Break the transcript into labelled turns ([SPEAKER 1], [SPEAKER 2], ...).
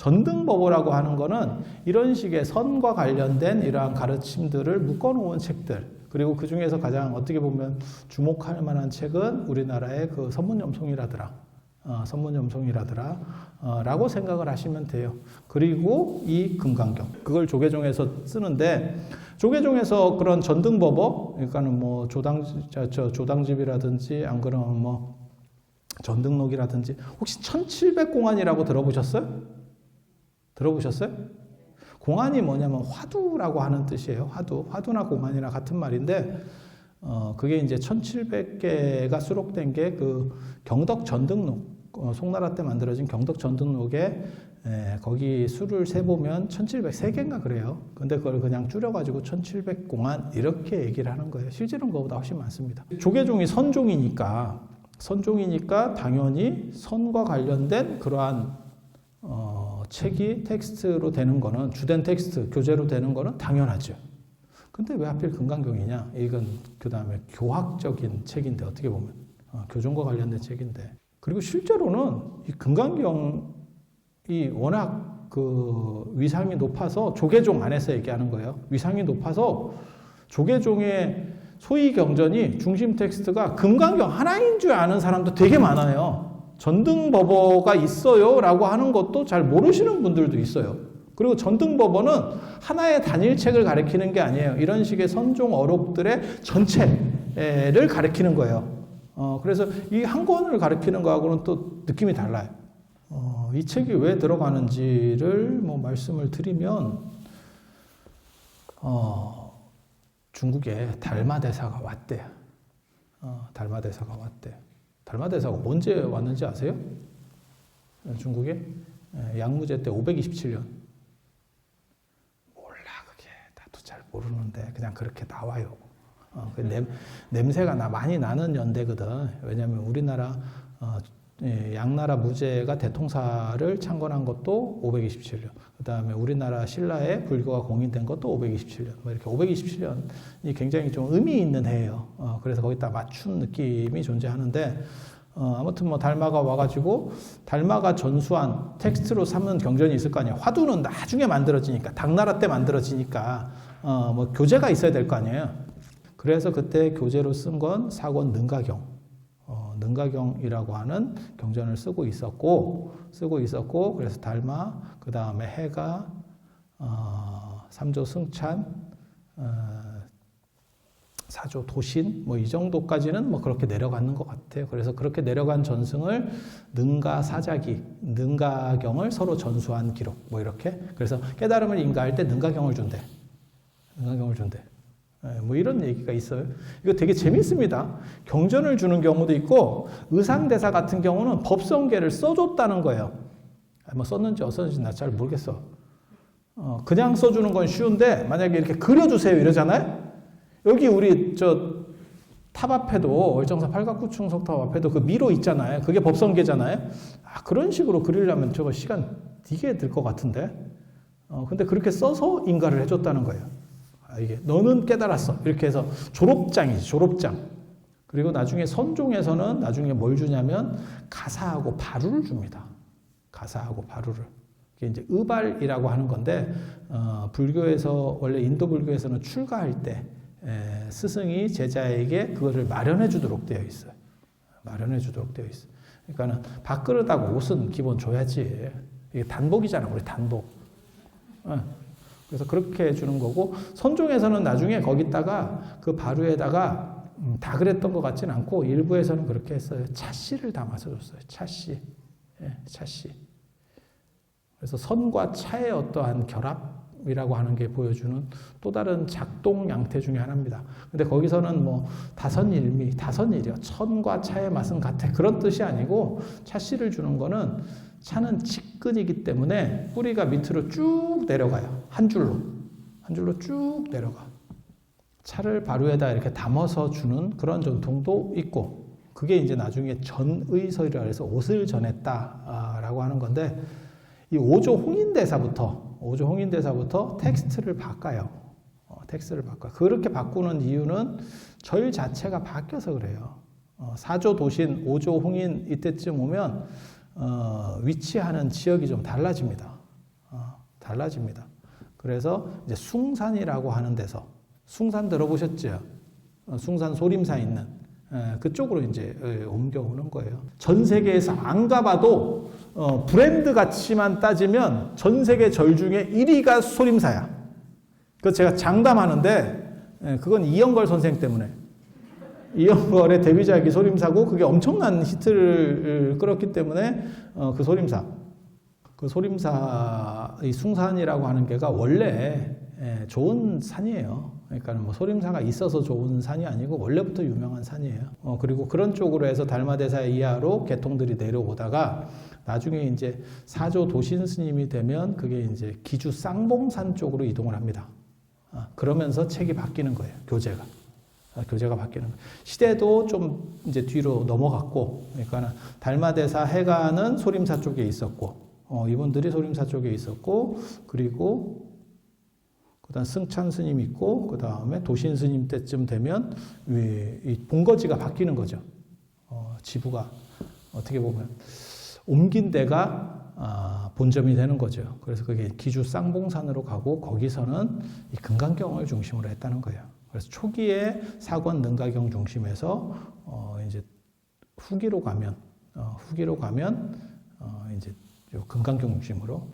[SPEAKER 1] 전등법어라고 하는 거는 이런 식의 선과 관련된 이러한 가르침들을 묶어놓은 책들, 그리고 그 중에서 가장 어떻게 보면 주목할 만한 책은 우리나라의 그 선문염송이라더라. 라고 생각을 하시면 돼요. 그리고 이 금강경. 그걸 조계종에서 쓰는데, 조계종에서 그런 전등법어, 그러니까는 뭐 조당집이라든지, 안 그러면 뭐 전등록이라든지, 혹시 1700공안이라고 들어보셨어요? 공안이 뭐냐면 화두라고 하는 뜻이에요. 화두나 공안이나 같은 말인데, 그게 이제 1700개가 수록된 게 그 경덕 전등록, 송나라 때 만들어진 경덕 전등록에 거기 수를 세보면 1703개인가 그래요. 근데 그걸 그냥 줄여가지고 1700공안 이렇게 얘기를 하는 거예요. 실제로는 그거보다 훨씬 많습니다. 조계종이 선종이니까 당연히 선과 관련된 그러한 책이 텍스트로 되는 거는, 주된 텍스트, 교재로 되는 거는 당연하죠. 근데 왜 하필 금강경이냐? 이건 그 다음에 교학적인 책인데, 어떻게 보면 교종과 관련된 책인데, 그리고 실제로는 이 금강경이 워낙 그 위상이 높아서, 조계종 안에서 얘기하는 거예요. 위상이 높아서 조계종의 소위 경전이 중심 텍스트가 금강경 하나인 줄 아는 사람도 되게 많아요. 전등법어가 있어요 라고 하는 것도 잘 모르시는 분들도 있어요. 그리고 전등법어는 하나의 단일책을 가리키는 게 아니에요. 이런 식의 선종 어록들의 전체를 가리키는 거예요. 그래서 이 한 권을 가리키는 거하고는 또 느낌이 달라요. 이 책이 왜 들어가는지를 뭐 말씀을 드리면, 중국에 달마대사가 왔대요. 달마대사가 언제 왔는지 아세요? 중국에? 양무제 때 527년. 몰라, 그게. 나도 잘 모르는데 그냥 그렇게 나와요. 냄새가 많이 나는 연대거든. 왜냐하면 우리나라 양나라 무제가 대통사를 창건한 것도 527년. 그 다음에 우리나라 신라에 불교가 공인된 것도 527년. 뭐 이렇게 527년이 굉장히 좀 의미 있는 해예요. 그래서 거기다 맞춘 느낌이 존재하는데, 아무튼 뭐 달마가 와가지고 달마가 전수한 텍스트로 삼는 경전이 있을 거 아니에요. 화두는 나중에 만들어지니까, 당나라 때 만들어지니까 뭐 교재가 있어야 될 거 아니에요. 그래서 그때 교재로 쓴 건 사권 능가경. 능가경이라고 하는 경전을 쓰고 있었고, 그래서 달마, 그 다음에 해가, 삼조 승찬, 사조 도신, 뭐 이 정도까지는 뭐 그렇게 내려가는 것 같아요. 그래서 그렇게 내려간 전승을 능가 사자기, 능가경을 서로 전수한 기록, 뭐 이렇게. 그래서 깨달음을 인가할 때 능가경을 준대. 뭐 이런 얘기가 있어요. 이거 되게 재밌습니다. 경전을 주는 경우도 있고, 의상대사 같은 경우는 법성계를 써줬다는 거예요. 뭐 썼는지 어썼는지 나 잘 모르겠어. 그냥 써주는 건 쉬운데, 만약에 이렇게 그려주세요 이러잖아요. 여기 우리 탑 앞에도, 월정사 팔각구충 석탑 앞에도 그 미로 있잖아요. 그게 법성계잖아요. 그런 식으로 그리려면 저거 시간 되게 들 것 같은데. 근데 그렇게 써서 인가를 해줬다는 거예요. 이게 너는 깨달았어. 이렇게 해서 졸업장이지, 졸업장. 그리고 나중에 선종에서는 나중에 뭘 주냐면 가사하고 바루를 줍니다. 가사하고 바루를. 이게 이제 의발이라고 하는 건데, 불교에서, 원래 인도 불교에서는 출가할 때 스승이 제자에게 그거를 마련해 주도록 되어 있어요. 그러니까는 밥그릇하고 옷은 기본 줘야지. 이게 단복이잖아, 우리 단복. 그래서 그렇게 해주는 거고, 선종에서는 나중에 거기다가 그 바루에다가 다 그랬던 것 같지는 않고, 일부에서는 그렇게 했어요. 차씨를 담아서 줬어요. 차씨. 그래서 선과 차의 어떠한 결합이라고 하는 게 보여주는 또 다른 작동 양태 중에 하나입니다. 근데 거기서는 뭐 다선일이요. 천과 차의 맛은 같아. 그런 뜻이 아니고, 차씨를 주는 거는 차는 직근이기 때문에 뿌리가 밑으로 쭉 내려가요. 한 줄로 쭉 내려가. 차를 바루에다 이렇게 담아서 주는 그런 전통도 있고, 그게 이제 나중에 전의설이라 해서 옷을 전했다라고 하는 건데, 이 오조 홍인대사부터 텍스트를 바꿔요. 그렇게 바꾸는 이유는 절 자체가 바뀌어서 그래요. 사조 도신, 오조 홍인 이때쯤 오면 위치하는 지역이 좀 달라집니다. 달라집니다. 그래서 이제 숭산이라고 하는 데서 숭산 들어보셨죠? 숭산 소림사 있는 그쪽으로 이제 옮겨오는 거예요. 전 세계에서 안 가봐도 브랜드 가치만 따지면 전 세계 절 중에 1위가 소림사야. 그 제가 장담하는데 그건 이영걸 선생 때문에. 이영걸의 데뷔작이 소림사고 그게 엄청난 히트를 끌었기 때문에 그 소림사, 이 숭산이라고 하는 게가 원래 좋은 산이에요. 그러니까 뭐 소림사가 있어서 좋은 산이 아니고 원래부터 유명한 산이에요. 그리고 그런 쪽으로 해서 달마대사 이하로 계통들이 내려오다가 나중에 이제 사조 도신 스님이 되면 그게 이제 기주 쌍봉산 쪽으로 이동을 합니다. 그러면서 책이 바뀌는 거예요. 교재가 바뀌는 거예요. 시대도 좀 이제 뒤로 넘어갔고, 그러니까 달마대사 해가는 소림사 쪽에 있었고, 이분들이 소림사 쪽에 있었고, 그리고 그다음 승찬 스님 있고, 그 다음에 도신 스님 때쯤 되면 이 본거지가 바뀌는 거죠. 지부가 어떻게 보면 옮긴 데가 본점이 되는 거죠. 그래서 그게 기주 쌍봉산으로 가고 거기서는 이 금강경을 중심으로 했다는 거예요. 그래서 초기에 사권 능가경 중심에서 이제 후기로 가면 이제 금강경 중심으로